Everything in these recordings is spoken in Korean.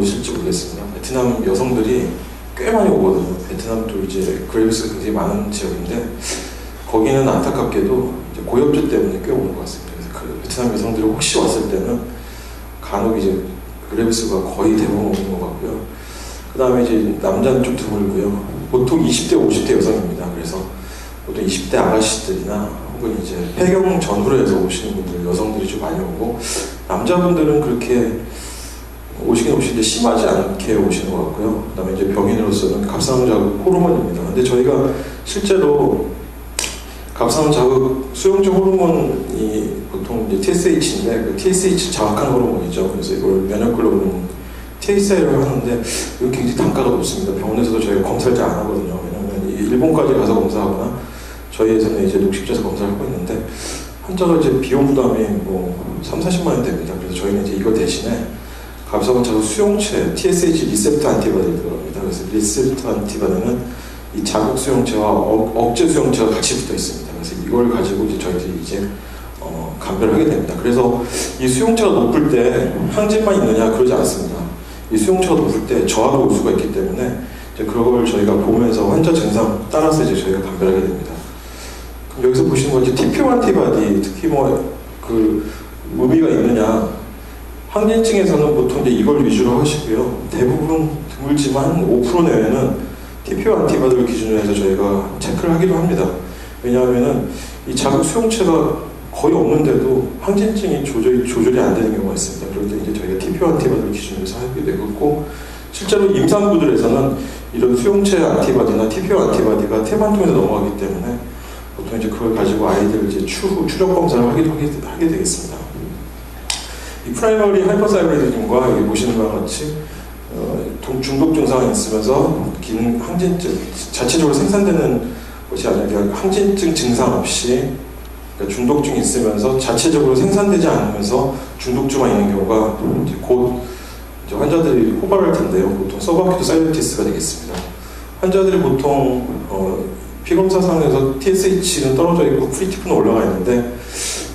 보실지 모르겠습니다. 베트남 여성들이 꽤 많이 오거든요. 베트남도 이제 그레이브스가 굉장히 많은 지역인데 거기는 안타깝게도 이제 고엽제 때문에 꽤 오는 것 같습니다. 그래서 그 베트남 여성들이 혹시 왔을 때는 간혹 이제 그레이브스가 거의 대부분 오는 것 같고요. 그 다음에 이제 남자는 좀 드물고요. 보통 20대, 50대 여성입니다. 그래서 보통 20대 아가씨들이나 혹은 이제 폐경 전후로 해서 오시는 분들, 여성들이 좀 많이 오고, 남자분들은 그렇게 오시긴 오시는데 심하지 않게 오시는 것 같고요. 그 다음에 이제 병인으로서는 갑상선 자극 호르몬입니다. 근데 저희가 실제로 갑상선 자극 수용체 호르몬이 보통 이제 TSH인데 그 TSH 자극한 호르몬이죠. 그래서 이걸 면역글로불린 TSI를 하는데 이거 굉장히 단가가 높습니다. 병원에서도 저희가 검사를 잘 안 하거든요. 왜냐하면 일본까지 가서 검사하거나 저희에서는 이제 녹십자에서 검사를 하고 있는데 환자가 이제 비용 부담이 뭐 3~40만 원 됩니다. 그래서 저희는 이제 이거 대신에 갑상선 자극 수용체 TSH 리셉터 안티바디를 들어갑니다. 그래서 리셉터 안티바디는 이 자극 수용체와 억제 수용체가 같이 붙어 있습니다. 그래서 이걸 가지고 이제 저희들이 이제 감별을 하게 됩니다. 그래서 이 수용체가 높을 때 항진만 있느냐 그러지 않습니다. 이 수용체가 높을 때 저하가 올 수가 있기 때문에 이제 그걸 저희가 보면서 환자 증상 따라서 이제 저희가 감별하게 됩니다. 그럼 여기서 보시는 건 이제 TPO 안티바디, 특히 뭐 그 의미가 있느냐, 항진증에서는 보통 이제 이걸 위주로 하시고요. 대부분 드물지만 5% 내외는 TPO 안티바디를 기준으로 해서 저희가 체크를 하기도 합니다. 왜냐하면은 이 자극 수용체가 거의 없는데도 항진증이 조절이 안 되는 경우가 있습니다. 그럴 때 이제 저희가 TPO 안티바디를 기준으로 해서 하게 되고, 실제로 임산부들에서는 이런 수용체 안티바디나 TPO 안티바디가 태반통에서 넘어가기 때문에 보통 이제 그걸 가지고 아이들 이제 추후 추적 검사를 하게 되겠습니다. 이 프라이머리 하이퍼사이브리즘과 여기 보시는 바와 같이 중독 증상이 있으면서 기능 항진증 자체적으로 생산되는 것이 아니라 항진증 증상 없이 그러니까 중독증이 있으면서 자체적으로 생산되지 않으면서 중독증만 있는 경우가 이제 곧 이제 환자들이 호발할 텐데요. 보통 서브아큐트 사이너티스가 되겠습니다. 환자들이 보통 피검사상에서 TSH는 떨어져 있고 프리티프는 올라가 있는데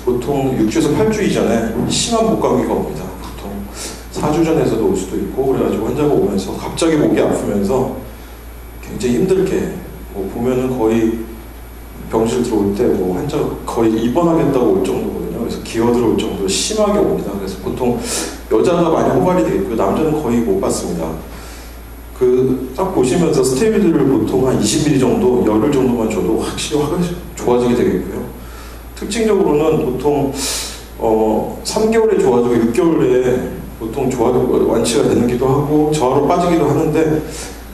보통 6주에서 8주 이전에 심한 목 감기가 옵니다. 보통 4주 전에서도 올 수도 있고, 그래가지고 환자가 오면서 갑자기 목이 아프면서 굉장히 힘들게 뭐 보면은 거의 병실 들어올 때 뭐 환자가 거의 입원하겠다고 올 정도거든요. 그래서 기어 들어올 정도로 심하게 옵니다. 그래서 보통 여자가 많이 호발이 되겠고요. 남자는 거의 못 받습니다. 딱 보시면서 스테로이드를 보통 한 20ml 정도, 열흘 정도만 줘도 확실히 화가 좋아지게 되겠고요. 특징적으로는 보통 3개월에 좋아지고 6개월에 보통 완치가 되기도 하고 저하로 빠지기도 하는데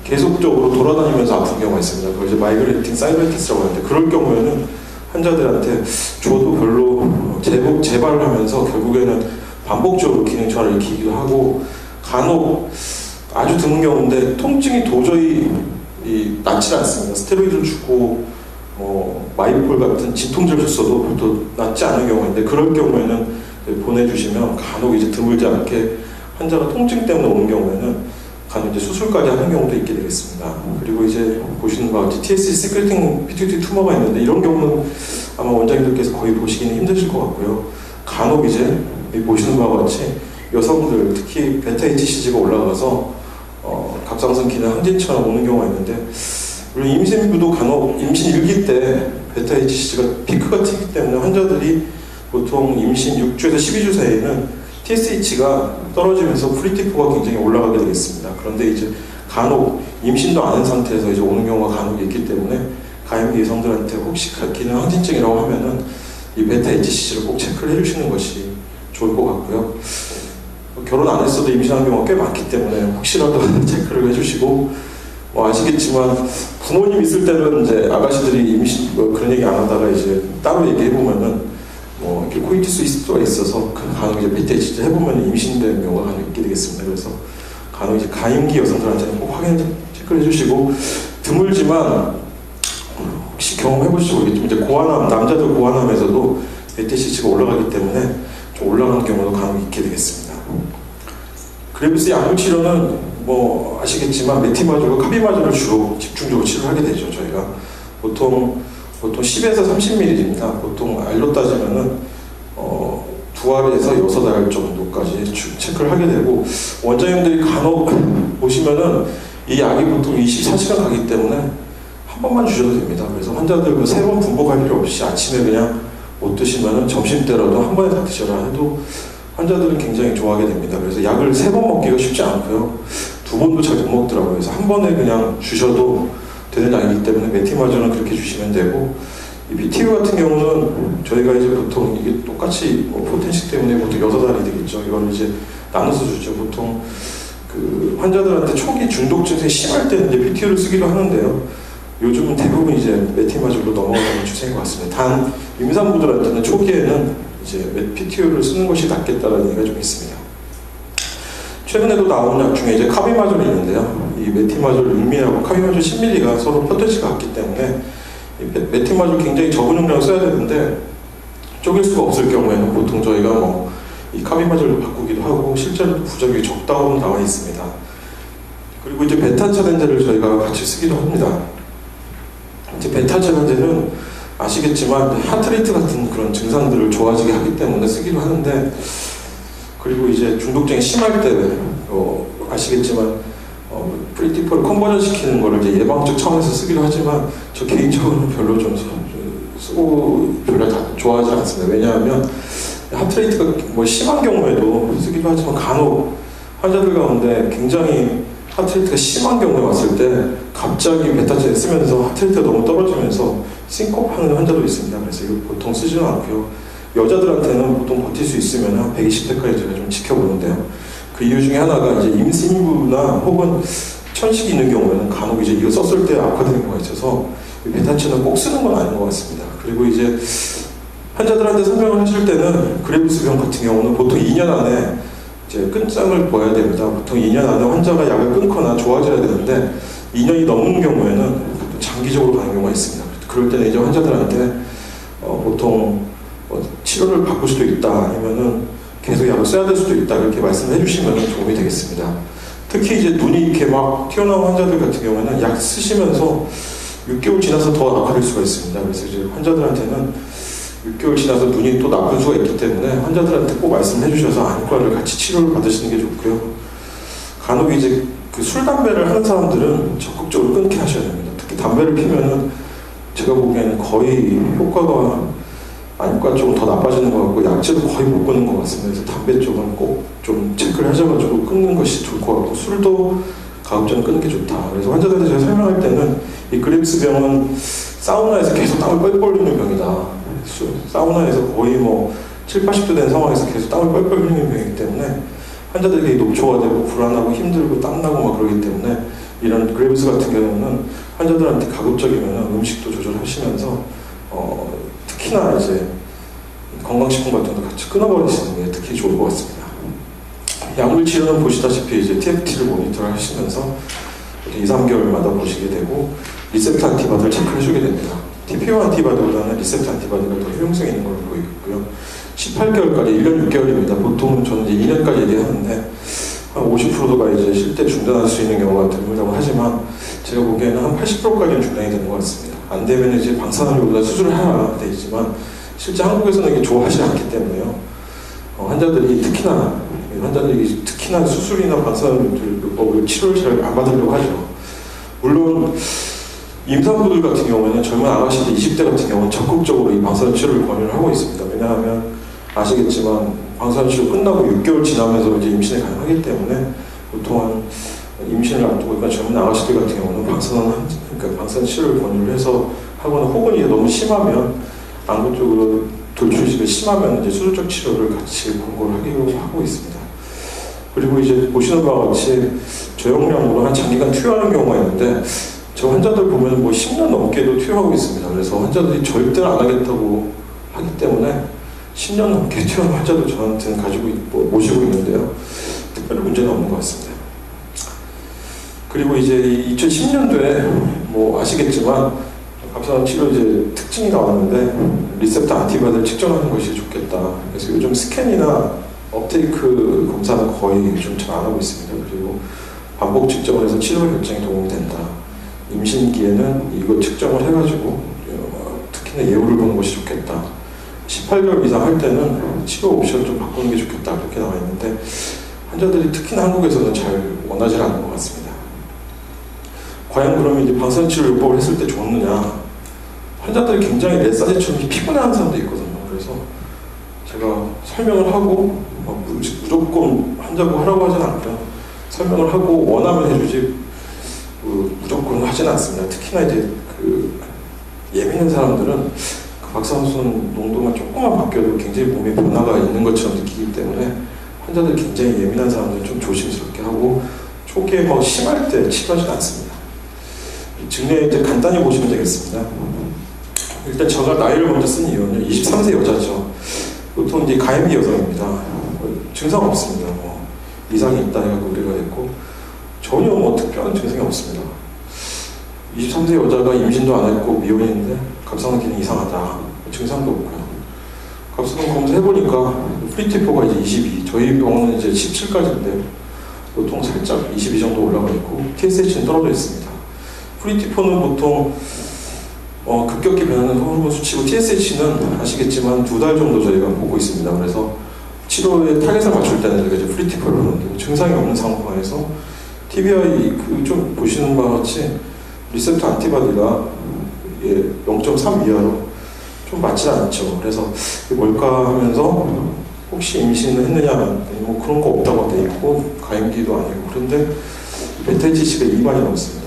계속적으로 돌아다니면서 아픈 경우가 있습니다. 그걸 이제 마이그레이팅 사이너티스라고 하는데, 그럴 경우에는 환자들한테 줘도 별로 재발을 하면서 결국에는 반복적으로 기능 저하를 일으키기도 하고, 간혹 아주 드문 경우인데 통증이 도저히 낫지 않습니다. 스테로이드를 주고 마이폴 같은 진통제를 줬어도 또 낫지 않은 경우인데, 그럴 경우에는 보내주시면 간혹 이제 드물지 않게 환자가 통증 때문에 오는 경우에는 간혹 이제 수술까지 하는 경우도 있게 되겠습니다. 그리고 이제 보시는 바와 같이 TSC 시크레팅 피투이터리 투머가 있는데, 이런 경우는 아마 원장님들께서 거의 보시기는 힘드실 것 같고요. 간혹 이제 보시는 바와 같이 여성들, 특히 베타 HCG가 올라가서 갑상선 기능 항진처럼 오는 경우가 있는데, 물론 임신부도 간혹 임신 1기 때 베타 HCG가 피크가 튀기 때문에 환자들이 보통 임신 6주에서 12주 사이에는 TSH가 떨어지면서 프리티프가 굉장히 올라가게 되겠습니다. 그런데 이제 간혹 임신도 안 한 상태에서 이제 오는 경우가 간혹 있기 때문에 가임기 여성들한테 혹시 기능 항진증이라고 하면은 이 베타 HCG를 꼭 체크를 해주시는 것이 좋을 것 같고요. 결혼 안 했어도 임신한 경우가 꽤 많기 때문에 혹시라도 체크를 해주시고, 아시겠지만 부모님 있을 때는 이제 아가씨들이 임신 그런 얘기 안 하다가 이제 따로 얘기해보면은 이렇게 코이투스 이스트가 있어서 간혹 이제 베타 HCG 해보면 임신된 경우가 간혹 있게 되겠습니다. 그래서 간혹 이제 가임기 여성들한테는 꼭 확인 체크를 해주시고, 드물지만 혹시 경험해보실지 모르겠지만 이제 고환암, 남자들 고환암에서도 베타 HCG가 올라가기 때문에 좀 올라가는 경우도 간혹 있게 되겠습니다. 그레이브스 약물 치료는 아시겠지만 메티마졸과 카비마졸을 주로 집중적으로 치료하게 되죠. 저희가 보통 10에서 30ml입니다. 보통 알로 따지면은 2알에서 6알 정도까지 체크를 하게 되고, 원장님들이 간혹 보시면은 이 약이 보통 24시간 가기 때문에 한 번만 주셔도 됩니다. 그래서 환자들 3번 분복할 필요 없이 아침에 그냥 못 드시면은 점심 때라도 한 번에 다 드셔라 해도 환자들은 굉장히 좋아하게 됩니다. 그래서 약을 3번 먹기가 쉽지 않고요. 2번도 잘 못 먹더라고요. 그래서 한 번에 그냥 주셔도 되는 약이기 때문에 메티마졸은 그렇게 주시면 되고, 이 BTU 같은 경우는 저희가 이제 보통 이게 똑같이 포텐시 때문에 보통 6알이 되겠죠. 이걸 이제 나눠서 주죠. 보통 그 환자들한테 초기 중독 증상이 심할 때는 이제 BTU를 쓰기도 하는데요. 요즘은 대부분 이제 메티마졸로 넘어가는 추세인 것 같습니다. 단 임산부들한테는 초기에는 이제 BTU를 쓰는 것이 낫겠다는 얘기가 좀 있습니다. 최근에도 나온 약 중에 이제 카비마졸이 있는데요. 이 메티마졸 6ml하고 카비마졸 10ml가 서로 포텐시가 같기 때문에 메티마졸 굉장히 적은 용량 써야 되는데 쪼갤 수가 없을 경우에는 보통 저희가 이 카비마졸로 바꾸기도 하고 실제로 부작용이 적다고 나와 있습니다. 그리고 이제 베타차단제를 저희가 같이 쓰기도 합니다. 이제 베타차단제는 아시겠지만 하트레이트 같은 그런 증상들을 좋아지게 하기 때문에 쓰기도 하는데, 그리고 이제 중독증이 심할 때 아시겠지만 프리티폴 컨버전 시키는 거를 이제 예방적 차원에서 쓰기도 하지만 저 개인적으로는 별로 좀 쓰고 별로 좋아하지 않습니다. 왜냐하면 하트레이트가 심한 경우에도 쓰기도 하지만 간혹 환자들 가운데 굉장히 하트레이트가 심한 경우에 왔을 때 갑자기 베타제를 쓰면서 하트레이트가 너무 떨어지면서 싱코프하는 환자도 있습니다. 그래서 이거 보통 쓰지는 않고요. 여자들한테는 보통 버틸 수 있으면 한 120대까지 제가 좀 지켜보는데요. 그 이유 중에 하나가 이제 임신부나 혹은 천식이 있는 경우에는 간혹 이제 이거 썼을 때 악화되는 경우가 있어서 베타체는 꼭 쓰는 건 아닌 것 같습니다. 그리고 이제 환자들한테 설명을 하실 때는 그레이브스병 같은 경우는 보통 2년 안에 이제 끝장을 봐야 됩니다. 보통 2년 안에 환자가 약을 끊거나 좋아져야 되는데 2년이 넘는 경우에는 장기적으로 가는 경우가 있습니다. 그럴 때는 이제 환자들한테 보통 치료를 바꿀 수도 있다, 아니면은 계속 약을 써야 될 수도 있다, 이렇게 말씀해 주시면 도움이 되겠습니다. 특히 이제 눈이 이렇게 막 튀어나온 환자들 같은 경우에는 약 쓰시면서 6개월 지나서 더 악화될 수가 있습니다. 그래서 이제 환자들한테는 6개월 지나서 눈이 또 나쁜 수가 있기 때문에 환자들한테 꼭 말씀해 주셔서 안과를 같이 치료를 받으시는 게 좋고요. 간혹 이제 그 술, 담배를 하는 사람들은 적극적으로 끊게 하셔야 됩니다. 특히 담배를 피면은 제가 보기에는 거의 효과가 안과 쪽은 더 나빠지는 것 같고 약제도 거의 못 끊는 것 같습니다. 그래서 담배 쪽은 꼭 좀 체크를 하셔가지고 끊는 것이 좋을 것 같고, 술도 가급적 끊는 게 좋다. 그래서 환자들한테 제가 설명할 때는 이 그레이브스병은 사우나에서 계속 땀을 뻘뻘 흘리는 병이다. 사우나에서 거의 7, 80도 된 상황에서 계속 땀을 뻘뻘 흘리는 병이기 때문에 환자들이 녹초가 되고 불안하고 힘들고 땀나고 막 그러기 때문에 이런 그레이브스 같은 경우는 환자들한테 가급적이면 음식도 조절하시면서 특히나 이제 건강식품 같은 것도 같이 끊어버리시는 게 특히 좋을 것 같습니다. 약물 치료는 보시다시피 이제 TFT를 모니터를 하시면서 2, 3개월마다 보시게 되고 리셉터 안티바디를 체크를 해주게 됩니다. TPO 안티바디보다는 리셉터 안티바디가 더 효용성이 있는 걸로 보이고 있고요. 18개월까지 1년 6개월입니다. 보통 저는 이제 2년까지 얘기하는데 한 50%가 이제 실제 중단할 수 있는 경우가 드물다고 하지만 제가 보기에는 한 80%까지는 중단이 되는 것 같습니다. 안 되면 이제 방사선료보다 수술을 해야 되지만 실제 한국에서는 이게 좋아하지 않기 때문에요. 환자들이 특히나 수술이나 방사선료법을 치료를 잘 안 받으려고 하죠. 물론 임산부들 같은 경우에는 젊은 아가씨들 20대 같은 경우는 적극적으로 이 방사선 치료를 권유를 하고 있습니다. 왜냐하면 아시겠지만 방사선 치료 끝나고 6개월 지나면서 이제 임신이 가능하기 때문에 보통 임신을 앞두고 있거나 젊은 아가씨들 같은 경우는 방사선 치료를 권유를 해서 하거나 혹은 이게 너무 심하면 안구 쪽으로 돌출식이 심하면 이제 수술적 치료를 같이 권고를 하고 있습니다. 그리고 이제 보시는 바와 같이 저용량으로 한 장기간 투여하는 경우가 있는데 저 환자들 보면 10년 넘게도 투여하고 있습니다. 그래서 환자들이 절대 안 하겠다고 하기 때문에 10년 넘게 투여한 환자도 저한테는 모시고 있는데요. 특별히 문제는 없는 것 같습니다. 그리고 이제 2010년도에 아시겠지만 갑상선 치료 이제 특징이 나왔는데 리셉터 안티바디를 측정하는 것이 좋겠다. 그래서 요즘 스캔이나 업테이크 검사는 거의 좀 잘 안 하고 있습니다. 그리고 반복 측정을 해서 치료 결정에 도움이 된다. 임신기에는 이거 측정을 해가지고 특히나 예후를 보는 것이 좋겠다. 18개월 이상 할 때는 치료 옵션 좀 바꾸는 게 좋겠다 그렇게 나와 있는데 환자들이 특히나 한국에서는 잘 원하지 않는 것 같습니다. 과연 그러면 이제 방사선치료요법을 했을 때 좋느냐? 환자들이 굉장히 레사제처럼 피곤해하는 사람도 있거든요. 그래서 제가 설명을 하고 무조건 환자고 하라고 하진 않고요. 설명을 하고 원하면 해주지 무조건 하진 않습니다. 특히나 이제 예민한 사람들은 그 박사선 농도만 조금만 바뀌어도 굉장히 몸에 변화가 있는 것처럼 느끼기 때문에 환자들이 굉장히 예민한 사람들은 좀 조심스럽게 하고 초기에 뭐 심할 때 치료하진 않습니다. 증례 이제 간단히 보시면 되겠습니다. 일단 제가 나이를 먼저 쓴 이유는 23세 여자죠. 보통 이제 가임기 여성입니다. 증상 없습니다. 뭐 이상이 있다 해갖고 의뢰가 됐고 전혀 뭐 특별한 증상이 없습니다. 23세 여자가 임신도 안 했고 미혼인데 갑상선 기능이 이상하다. 증상도 없고요. 갑상선 검사해보니까 프리티포가 이제 22, 저희 병원은 이제 17까지인데 보통 살짝 22 정도 올라가 있고 TSH는 떨어져 있습니다. 프리티포는 보통 급격히 변하는 호르몬 수치고 TSH는 아시겠지만 2달 정도 저희가 보고 있습니다. 그래서 치료에 타겟을 맞출 때는 저희가 이제 프리티포를 하는데 증상이 없는 상황에서 TBI 좀 보시는 바와 같이 리셉터 안티바디가 0.3 이하로 좀 맞지 않죠. 그래서 뭘까 하면서 혹시 임신을 했느냐 뭐 그런 거 없다고 돼 있고 가임기도 아니고 그런데 베타-HC가 2만이 넘습니다.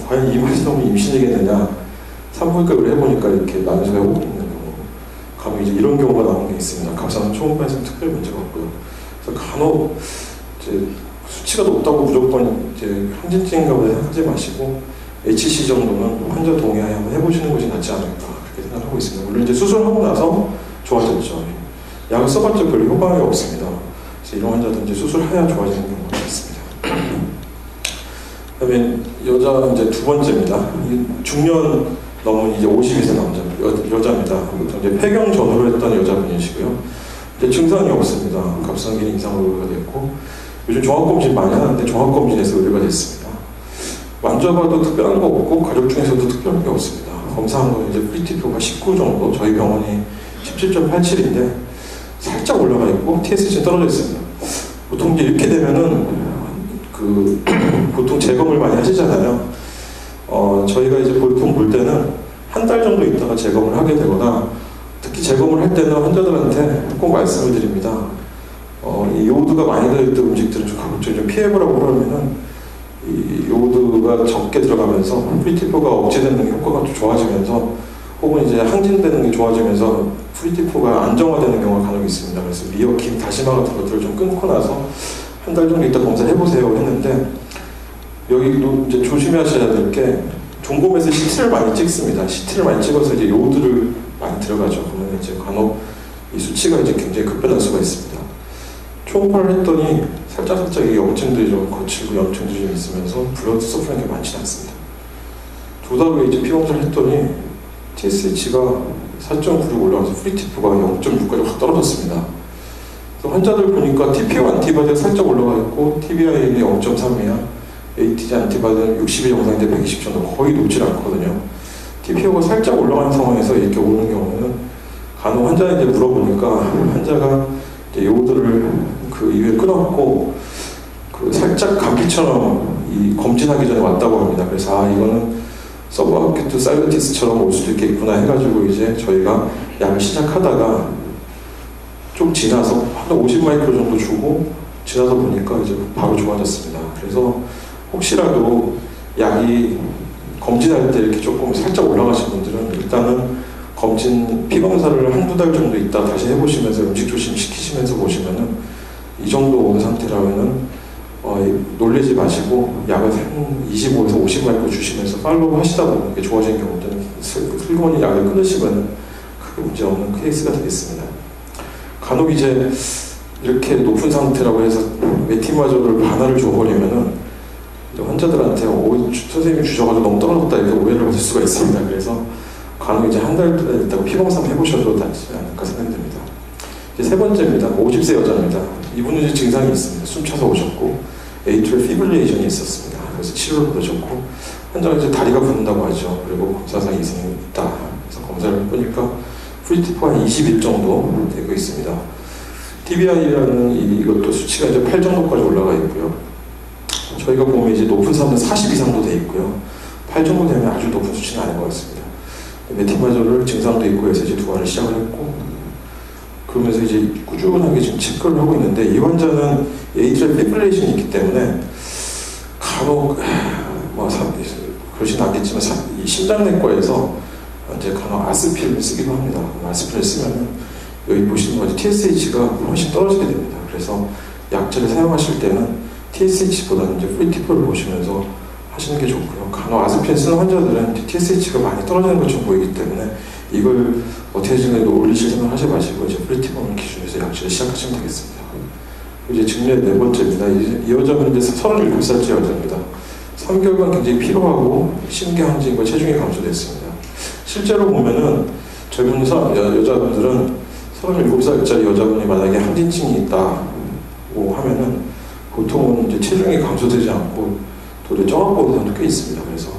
과연 2만이 넘으면 임신이겠느냐 산부인과 의뢰해보니까 이렇게 나눠서 오고 있는 경우 간혹 이제 이런 경우가 나오는 게 있습니다. 갑상선 초음파에서는 특별히 문제가 없고요. 그래서 간혹 이제 수치가 높다고 무조건 이제 항진증인가 생각하지 마시고 HC 정도는 환자 동의하에 한번 해보시는 것이 낫지 않을까 그렇게 생각하고 있습니다. 물론 이제 수술하고 나서 좋아졌죠. 약을 써봤자 별로 효과가 없습니다. 그래서 이런 환자들은 이제 수술해야 좋아지는 경우가 있습니다. 그다음에 여자 이제 두 번째입니다. 중년 넘은 이제 52세 남자 여자입니다. 보통 이제 폐경 전후로 했던 여자분이시고요. 이제 증상이 없습니다. 갑상선 기능 이상으로 의뢰가 됐고 요즘 종합검진 많이 하는데 종합검진에서 의뢰가 됐습니다. 만져봐도 특별한 거 없고 가족 중에서도 특별한 게 없습니다. 검사한 건 이제 프리티표가 19 정도, 저희 병원이 17.87인데 살짝 올라가 있고 TSH는 떨어져 있습니다. 보통 이제 이렇게 되면은 보통 재검을 많이 하시잖아요. 저희가 이제 보통 볼 때는 한 달 정도 있다가 재검을 하게 되거나 특히 재검을 할 때는 환자들한테 꼭 말씀을 드립니다. 이 요오드가 많이 들어있던 음식들은 좀 가급적 좀 피해보라고 그러면은 이 요오드가 적게 들어가면서 프리티포가 억제되는 게 효과가 좀 좋아지면서 혹은 이제 항진되는 게 좋아지면서 프리티포가 안정화되는 경우가 간혹 있습니다. 그래서 미어킴, 다시마 같은 것들을 좀 끊고 나서 한 달 정도 있다 검사해보세요 했는데 여기도 이제 조심하셔야 될 게 종곰에서 CT를 많이 찍습니다. CT를 많이 찍어서 이제 요오드를 많이 들어가죠. 그러면 이제 간혹 이 수치가 이제 굉장히 급변할 수가 있습니다. 초음파를 했더니 살짝 이 염증들이 좀 거칠고 염증들이 좀 있으면서 블러드 서프라는 게 많지 않습니다. 2달 후에 이제 피검사를 했더니 TSH가 4.96 올라가서 프리티프가 0.6까지 확 떨어졌습니다. 그래서 환자들 보니까 TPO 안티바디가 살짝 올라가 있고 TBI는 0.3이야. ATG 안티바디는 60이 정상인데 120 정도 거의 높지 않거든요. TPO가 살짝 올라가는 상황에서 이렇게 오는 경우는 간혹 환자한테 물어보니까 환자가 이제 요오드를 그 이후에 끊었고 살짝 감기처럼 이 검진하기 전에 왔다고 합니다. 그래서 이거는 서브아큐트 사이러티스처럼 올 수도 있겠구나 해가지고 이제 저희가 약을 시작하다가 좀 지나서 한 50마이크로 정도 주고 지나서 보니까 이제 바로 좋아졌습니다. 그래서 혹시라도 약이 검진할 때 이렇게 조금 살짝 올라가신 분들은 일단은 검진 피검사를 한두 달 정도 있다 다시 해보시면서 음식 조심 시키시면서 보시면은 이 정도 온 상태라면은 놀라지 마시고 약을 한 25에서 50마이크로 주시면서 팔로우 하시다 보면 이게 좋아지는 경우들은 슬그머니 약을 끊으시면 크게 문제 없는 케이스가 되겠습니다. 간혹 이제 이렇게 높은 상태라고 해서 메티마조를 하나를 줘버리면은 환자들한테 선생님이 주셔가지고 너무 떨어졌다 이렇게 오해를 받을 수가 있습니다. 그래서 간혹 이제 한 달 있다고 피검사 해보셔도 낫지 않을까 생각이 듭니다. 이제 세 번째입니다. 50세 여자입니다. 이분은 이제 증상이 있습니다. 숨 차서 오셨고 에이트럴 피블레이션이 있었습니다. 그래서 치료를 받으셨고 환자가 이제 다리가 붓는다고 하죠. 그리고 검사상 이상이 있다. 그래서 검사를 해보니까 프리티포 한 21 정도 되고 있습니다. TBI라는 이것도 수치가 이제 8 정도까지 올라가 있고요. 저희가 보면 이제 높은 사람은 40 이상도 돼 있고요. 8 정도 되면 아주 높은 수치는 아닌 것 같습니다. 메티마저를 증상도 있고 해서 이제 두 화를 시작을 했고, 그러면서 이제 꾸준하게 지금 체크를 하고 있는데, 이 환자는 에이트리얼 피브릴레이션이 있기 때문에 간혹 그러진 않겠지만 이 심장내과에서 이제 간혹 아스피린을 쓰기도 합니다. 아스피린을 쓰면은 여기 보시는 거지 TSH가 훨씬 떨어지게 됩니다. 그래서 약제를 사용하실 때는 TSH보다는 이제 프리티포를 보시면서 하시는 게 좋고요. 간혹 아스피린 쓰는 환자들은 TSH가 많이 떨어지는 것처럼 보이기 때문에 이걸 어떻게 해주는 올리실 생각 하지 마시고 이제 프리티포를 기준에서 약제를 시작하시면 되겠습니다. 이제 증례 네 번째입니다. 이 여자분은 이제 37살째 여자입니다. 3개월간 굉장히 피로하고 심계항진과 체중이 감소됐습니다. 실제로 보면은 젊은 여자분들은 37살짜리 여자분이 만약에 항진증이 있다고 하면은 보통은 이제 체중이 감소되지 않고 도리어 쪄갖고 오는 꽤 있습니다. 그래서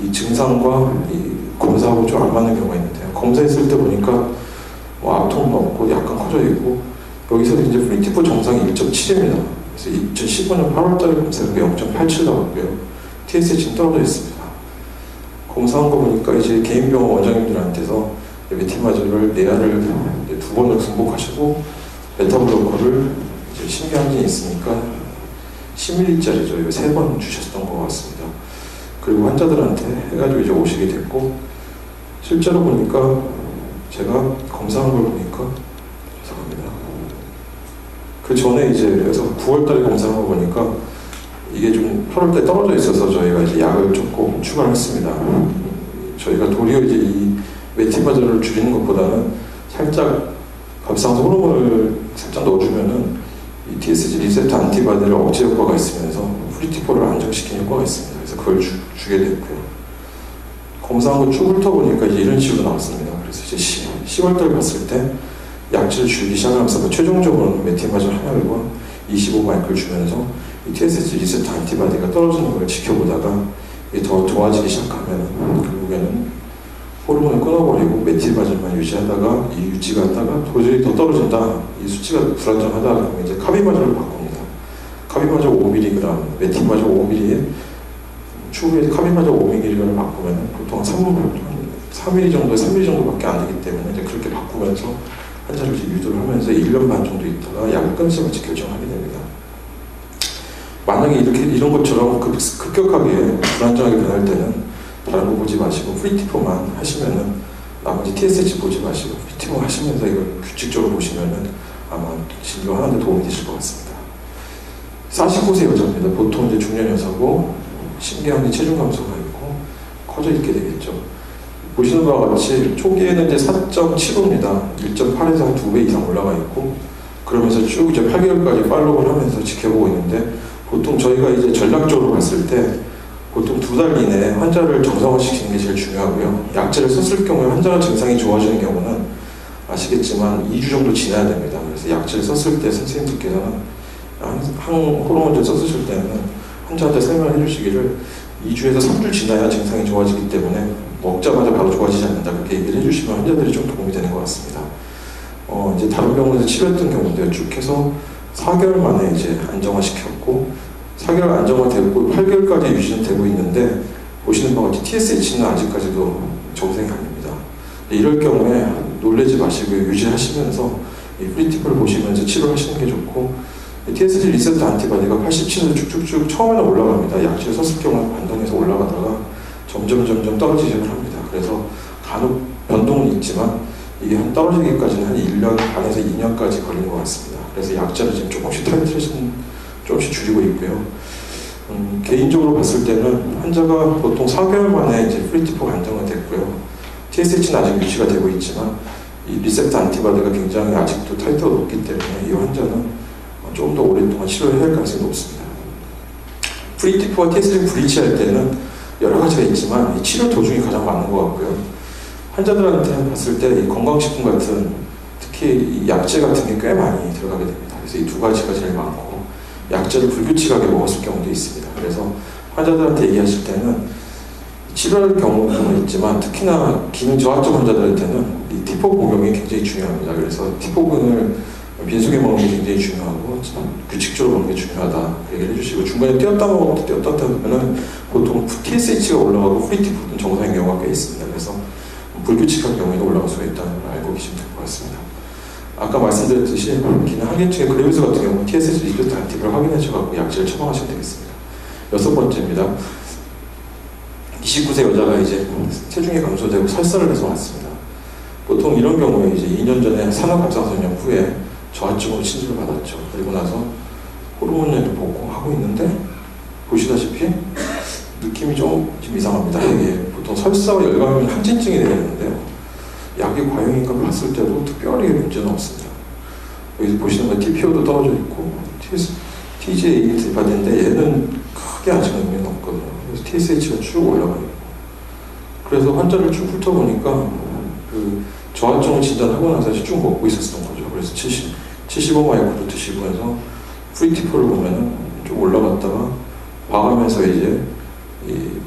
이 증상과 이 검사하고 좀 안 맞는 경우가 있는데요. 검사했을 때 보니까 앞통도 없고 약간 커져 있고, 여기서 이제 프리티포 정상이 1.7입니다. 그래서 2015년 8월달에 검사한 게 0.87 나왔고요. TSH는 떨어져 있습니다. 검사한 거 보니까 이제 개인병원 원장님들한테서 메티마저를 내야를 2번을 승복하시고, 베타블로커를 이제 심계항진이 있으니까 10ml짜리죠. 이거 3번 주셨던 것 같습니다. 그리고 환자들한테 해가지고 이제 오시게 됐고, 실제로 보니까 제가 검사한 걸 보니까 죄송합니다. 그 전에 이제 그래서 9월달에 검사한 거 보니까 이게 좀 8월달에 떨어져 있어서 저희가 이제 약을 조금 추가를 했습니다. 저희가 도리어 이제 이 메티마저를 줄이는 것보다는 살짝 갑상선 호르몬을 살짝 넣어주면은 이 TSH 리셉터 안티바디를 억제 효과가 있으면서 프리티포를 안정시키는 효과가 있습니다. 그래서 그걸 주게 됐고요. 검사한 거 쭉 훑어보니까 이제 이런 식으로 나왔습니다. 그래서 이제 10월달 봤을 때 약제를 줄이기 시작하면서 최종적으로는 메티마저 하나를 25마이크를 주면서 이 TSH 리셉터 안티바디가 떨어지는 걸 지켜보다가 이게 더 좋아지기 시작하면 결국에는 호르몬을 끊어버리고 메티마저만 유지하다가 이 유지가 하다가 도저히 더 떨어진다, 이 수치가 불안정하다 그러면 이제 카비마저를 바꿉니다. 카비마저 5mg, 메티마저 5mg에 추후에 카비마저 5mg를 바꾸면 보통 3mm 정도, 3mm 정도밖에 안 되기 때문에 이제 그렇게 바꾸면서 환자를 이제 유도를 하면서 1년 반 정도 있다가 약을 끊을지 말지 결정하게 됩니다. 만약에 이런 것처럼 급격하게 불안정하게 변할 때는 다른 거 보지 마시고 프리티포만 하시면은 나머지 TSH 보지 마시고 프리티포 하시면서 이걸 규칙적으로 보시면은 아마 진료하는데 도움이 되실 것 같습니다. 49세 여자입니다. 보통 이제 중년 여자고 심계항진 체중 감소가 있고 커져 있게 되겠죠. 보시는 바와 같이 초기에는 이제 4.75입니다. 1.8에서 한 2배 이상 올라가 있고, 그러면서 쭉 이제 8개월까지 팔로우를 하면서 지켜보고 있는데, 보통 저희가 이제 전략적으로 봤을 때 보통 2달 이내에 환자를 정상화시키는 게 제일 중요하고요. 약제를 썼을 경우에 환자가 증상이 좋아지는 경우는 아시겠지만 2주 정도 지나야 됩니다. 그래서 약제를 썼을 때 선생님들께서는 항호르몬제 썼으실 때는 환자한테 설명을 해주시기를 2주에서 3주 지나야 증상이 좋아지기 때문에 먹자마자 바로 좋아지지 않는다, 그렇게 얘기를 해주시면 환자들이 좀 도움이 되는 것 같습니다. 이제 다른 병원에서 치료했던 경우인데 쭉 해서 4개월 만에 이제 안정화시켰고, 4개월 안정화되고 8개월까지 유지는 되고 있는데, 보시는 바와 같이 TSH는 아직까지도 정상이 아닙니다. 이럴 경우에 놀라지 마시고 유지하시면서 이 프리티포를 보시면서 치료하시는 게 좋고, TSH 리셉터 안티바디가 87에서 쭉쭉쭉 처음에는 올라갑니다. 약제를 썼을 경우에 반동해서 올라가다가 점점 떨어지기를 합니다. 그래서 간혹 변동은 있지만 이게 한 떨어지기까지는 한 1년 반에서 2년까지 걸린 것 같습니다. 그래서 약제를 지금 조금씩 타이트레이션 조금씩 줄이고 있고요. 개인적으로 봤을 때는 환자가 보통 4개월 만에 이제 프리티포가 안정화 됐고요. TSH는 아직 유지가 되고 있지만 이 리셉터 안티바디가 굉장히 아직도 타이트가 높기 때문에 이 환자는 조금 더 오랫동안 치료를 해야 할 가능성이 높습니다. 프리티포와 TSH 브리치할 때는 여러 가지가 있지만 이 치료 도중이 가장 많은 것 같고요. 환자들한테 봤을 때 이 건강식품 같은, 특히 이 약제 같은 게 꽤 많이 들어가게 됩니다. 그래서 이 두 가지가 제일 많고, 약제를 불규칙하게 먹었을 경우도 있습니다. 그래서 환자들한테 얘기하실 때는 치료할 경우는 있지만 특히나 기능 저하적 환자들한테는 이 T4 복용이 굉장히 중요합니다. 그래서 T4균을 빈속에 먹는 게 굉장히 중요하고 규칙적으로 먹는 게 중요하다 얘기를 해주시고, 중간에 뛰었다 먹었다 뛰었다 하면은 보통 TSH가 올라가고 프리티포는 정상인 경우가 꽤 있습니다. 그래서 불규칙한 경우에도 올라갈 수가 있다는 걸 알고 계시면 될 것 같습니다. 아까 말씀드렸듯이 기능 항진증의 그레이브스 같은 경우는 TSH 리스펙트 안티비를 확인해줘서 약제를 처방하시면 되겠습니다. 6번째입니다. 29세 여자가 이제 체중이 감소되고 설사를 해서 왔습니다. 보통 이런 경우에 이제 2년 전에 산후갑상선염 후에 저하증으로 진료를 받았죠. 그리고 나서 호르몬약을 먹고 하고 있는데 보시다시피 느낌이 좀 이상합니다. 이게 보통 설사와 열감이면 항진증이 되겠는데요. 약이 과용인가 봤을 때도 특별히 문제는 없습니다. 여기 보시는 건 TPO도 떨어져 있고 TGA 들이받는데 얘는 크게 아직 의미는 없거든요. 그래서 TSH가 쭉 올라가 있고, 그래서 환자를 쭉 훑어보니까 그 저하증을 진단하고 나서 쭉 먹고 있었던 거죠. 그래서 75마이크로 드시고 해서 프리티포를 보면은 좀 올라갔다가 봐가면서 이제 이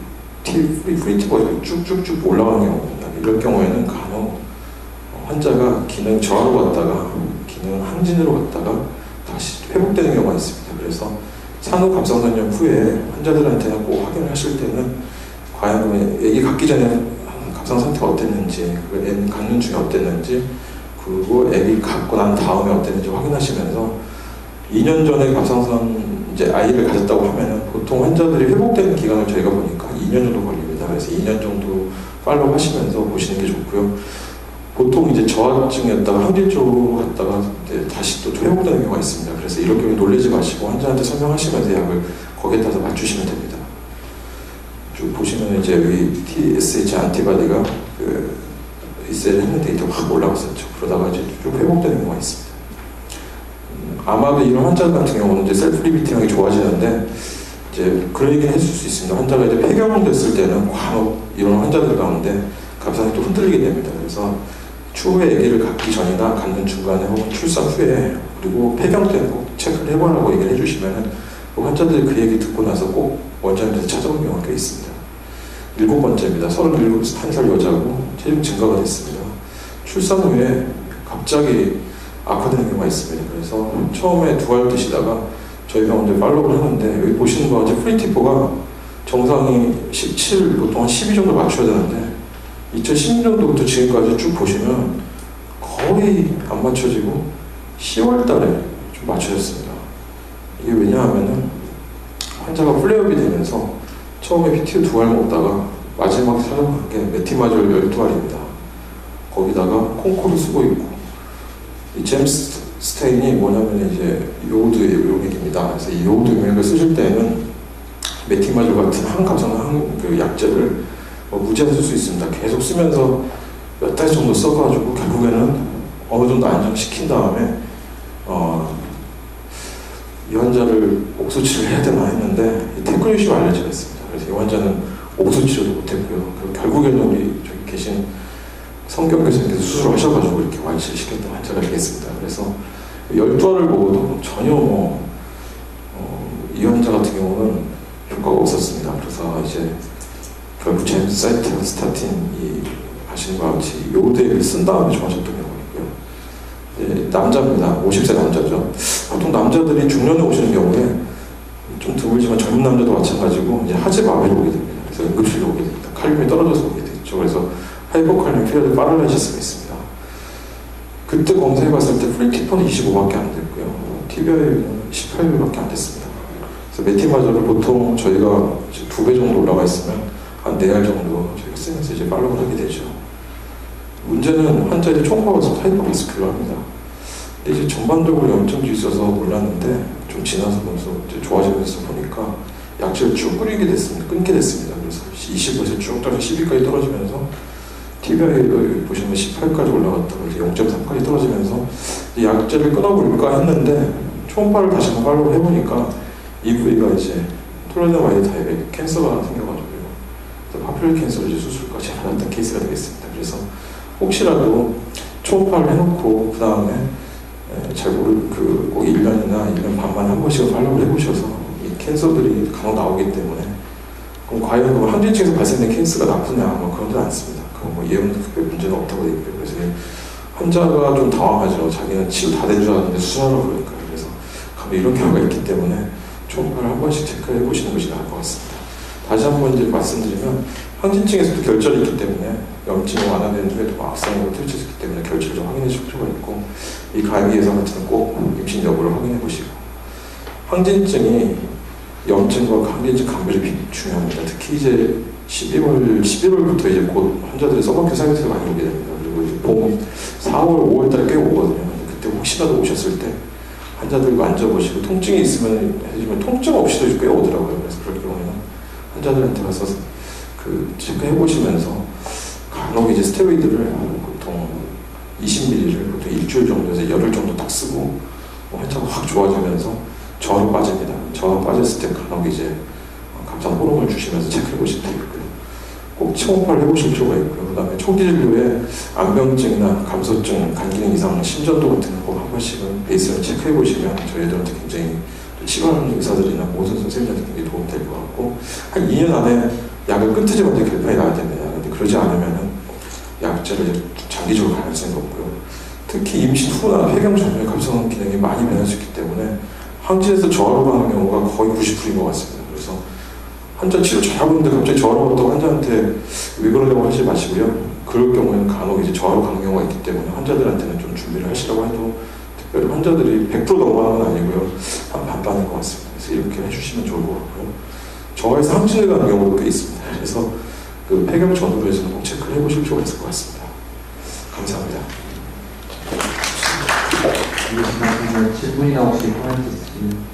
프리티포가 쭉쭉쭉 올라가는 경우입니다. 이럴 경우에는 간혹 환자가 기능 저하로 갔다가 기능 항진으로 갔다가 다시 회복되는 경우가 있습니다. 그래서 산후갑상선염 후에 환자들한테는 꼭 확인을 하실 때는 과연 애기 갖기 전에 갑상 상태가 어땠는지, 애 갖는 중에 어땠는지, 그리고 애기 갖고 난 다음에 어땠는지 확인하시면서 2년 전에 갑상선 이제 아이를 가졌다고 하면은 보통 환자들이 회복되는 기간을 저희가 보니까 2년 정도 걸립니다. 그래서 2년 정도 팔로우 하시면서 보시는 게 좋고요. 보통 이제 저하증이었다가 항진 쪽으로 갔다가 이제 다시 또 회복되는 경우가 있습니다. 그래서 이런 경우에 놀라지 마시고 환자한테 설명하시면서 약을 거기에 따라서 맞추시면 됩니다. 쭉 보시면 이제 여기 TSH 안티바디가 그 이셀 했는 데이터가 확 올라갔었죠. 그러다가 이제 쭉 회복되는 경우가 있습니다. 아마도 이런 환자 같은 경우는 이제 셀프 리미팅하기 좋아지는데 이제 그런 얘기는 했을 수 있습니다. 환자가 이제 폐경 됐을 때는 간혹 이런 환자들 가운데 갑상이 또 흔들리게 됩니다. 그래서 추후에 아기를 갖기 전이나 갖는 중간에 혹은 출산 후에 그리고 폐경 때는 꼭 체크를 해보라고 얘기를 해주시면은 환자들이 그 얘기 듣고 나서 꼭 원장님한테 찾아오는 경우가 꽤 있습니다. 7번째입니다. 37살 여자고 체중 증가가 됐습니다. 출산 후에 갑자기 악화되는 경우가 있습니다. 그래서 처음에 2알 드시다가 저희가 먼저 팔로우를 하는데 여기 보시는 거 이제 프리티포가 정상이 17, 보통 한 12 정도 맞춰야 되는데 2016년도부터 지금까지 쭉 보시면 거의 안 맞춰지고 10월 달에 좀 맞춰졌습니다. 이게 왜냐하면은 환자가 플레이업이 되면서 처음에 PTO 2알 먹다가 마지막에 찾아간 게 메티마졸 12알입니다. 거기다가 콩코를 쓰고 있고 이 잼스테인이 뭐냐면 이제 요오드 용액입니다. 그래서 이 요오드 용액을 쓰실 때는 메티마졸 같은 항갑상 그 약제를 무제한 쓸 수 있습니다. 계속 쓰면서 몇 달 정도 써가지고 결국에는 어느 정도 안정시킨 다음에 이 환자를 옥수치를 해야 되나 했는데 테크니시 알레르기가 있습니다. 그래서 이 환자는 옥수치료도 못했고요. 결국에는 우리 저기 계신 성경 교수님께서 수술을 하셔가지고 이렇게 완치를 시켰던 환자가 되겠습니다. 그래서 12알을 보고도 전혀 이 환자 같은 경우는 효과가 없었습니다. 그래서 이제 결국 잼사이트 스타틴 하신 것 같이 요오드액을 쓴 다음에 좋아졌던 경우가 있고요. 남자입니다. 50세 남자죠. 보통 남자들이 중년에 오시는 경우에 좀 드물지만 젊은 남자도 마찬가지고 이제 하지 마비로 오게 됩니다. 그래서 응급실로 오게 됩니다. 칼륨이 떨어져서 오게 되죠. 그래서 하이포칼륨 피레드 파랄라이시스가 있습니다. 그때 검사해봤을 때 프리티포는 25밖에 안 됐고요. TBI는 18밖에 안 됐습니다. 그래서 메티마졸을 보통 저희가 2배 정도 올라가 있으면 한 4알 정도 저희가 쓰면서 이제 팔로우를 하게 되죠. 문제는 환자의 총파워에서 하이퍼바스큘러합니다. 근데 이제 전반적으로 염증도 있어서 몰랐는데 좀 지나서 이제 좋아지면서 보니까 약제를 쭉 끊게 됐습니다. 그래서 20에서 쭉 떨어져 12까지 떨어지면서 TBI를 보시면 18까지 올라갔다가 이제 0.3까지 떨어지면서 약제를 끊어볼까 했는데 초음파를 다시 한번 팔로우 해보니까 이 부위가 이제 톨레노마이드 타입의 캔서가 생겨가지고요. 파퓰러 캔서를 이제 수술까지 받았던 케이스가 되겠습니다. 그래서 혹시라도 초음파를 해놓고 그 다음에 잘 모르는 꼭 1년이나 1년 반만에 한 번씩은 팔로우를 해보셔서 이 캔서들이 간혹 나오기 때문에 그럼 과연 그 항진증에서 발생된 케이스가 나쁘냐? 뭐 그런 데는 않습니다. 뭐 예후는 크게 문제는 없다고 되어 있고요. 그래서 환자가 좀 당황하죠. 자기는 치료 다 된 줄 알았는데 수술하라고 그러니까. 그래서 가면 이런 경우가 있기 때문에 초음파를 한 번씩 체크해 보시는 것이 나을 것 같습니다. 다시 한번 이제 말씀드리면 항진증에서도 결절이 있기 때문에 염증이 완화된 후에도 악성으로 틀어졌기 때문에 결절을 좀 확인해 주실 필요가 있고, 이 가해기 예상 같은 경우는 꼭 임신 여부를 확인해 보시고, 항진증이 염증과 항진증 감별이 중요합니다. 특히 이제 11월부터 이제 곧 환자들이 써먹기 사이트에 많이 오게 됩니다. 그리고 이제 봄 4월, 5월 달에 꽤 오거든요. 그때 혹시라도 오셨을 때 환자들 만져보시고 통증이 있으면 해주면 통증 없이도 꽤 오더라고요. 그래서 그럴 경우에는 환자들한테 가서 그 체크해 보시면서 간혹 이제 스테로이드를 보통 20ml를 보통 일주일 정도에서 열흘 정도 딱 쓰고 환자가 확 좋아지면서 저하로 빠집니다. 저하로 빠졌을 때 간혹 이제 갑자기 호르몬을 주시면서 체크해 보실 수 있고요. 꼭 초음파를 해보실 필요가 있고요. 그 다음에 초기 진료에 암병증이나 감소증, 간기능 이상, 심전도 같은 거 꼭 한 번씩은 베이스를 체크해 보시면 저희들한테 굉장히 치료하는 의사들이나 모든 선생님들한테 굉장히 도움이 될 것 같고, 한 2년 안에 약을 끊지 먼저 결판이 나야 됩니다. 근데 그러지 않으면 약제를 장기적으로 가능성이 높고요. 특히 임신 후나 폐경 전후에 갑성 기능이 많이 변할 수 있기 때문에 항진에서 저하로 가는 경우가 거의 90%인 것 같습니다. 그래서 환자 치료 잘하고 있는데 갑자기 저하로 갔다고 환자한테 왜 그러냐고 하지 마시고요. 그럴 경우에는 간혹 이제 저하로 가는 경우가 있기 때문에 환자들한테는 좀 준비를 하시라고 해도 특별히 환자들이 100% 넘어가는 건 아니고요. 한 반반인 것 같습니다. 그래서 이렇게 해주시면 좋을 것 같고요. 저하에서 항진을 가는 경우도 꽤 있습니다. 그래서 그 폐경 전후로 해서 꼭 체크를 해보실 필요가 있을 것 같습니다. 감사합니다. 질문이나 혹시 코멘트 있으시면